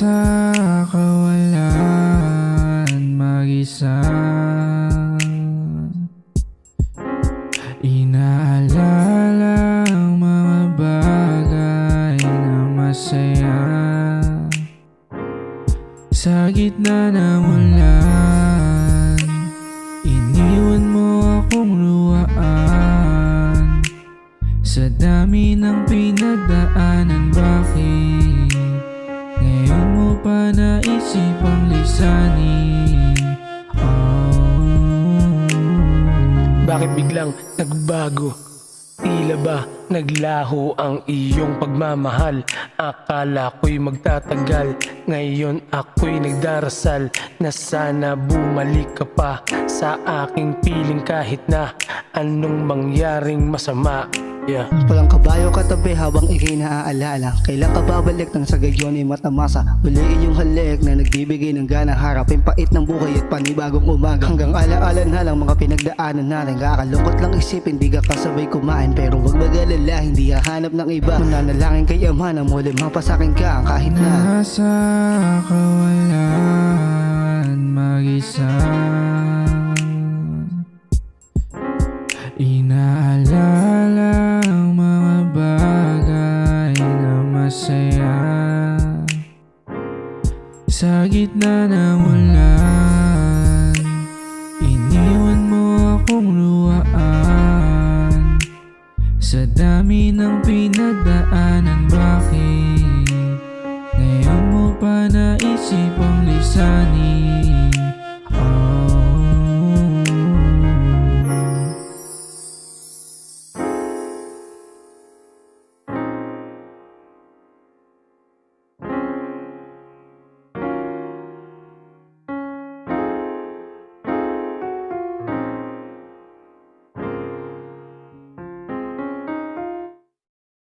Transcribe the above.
Nasa kawalan mag-isa, inaalala ang mga bagay na masaya. Sa gitna ng ulan, iniwan mo akong luwaan. Sa dami ng pinagdaanan, bakit ngayon mo pa naisipang lisanin? Bakit biglang nagbago? Tila ba naglaho ang iyong pagmamahal? Akala ko'y magtatagal, ngayon ako'y nagdarasal na sana bumalik ka pa sa aking piling kahit na anong mangyaring masama. Walang kabayo katabi habang ikay naaalala. Kailan ka babalik nang sa gayon ay matamasa? Uli iyong halik na nagbibigay ng ganang harapin pait ng buhay at panibagong umaga. Hanggang alaala na lang mga pinagdaanan natin. Kakalungkot lang isipin di ka kasabay kumain, pero wag mag-alala, hindi hahanap ng iba. Mananalangin kay Ama na muli mapasakin ka kahit na nasa kawalan mag-isa, inaalala ang mga bagay na masaya. Sa gitna ng ulan, iniwan mo akong luwaan. Sa dami ng pinagdaanan, bakit ngayon mo pa naisipang lisanin?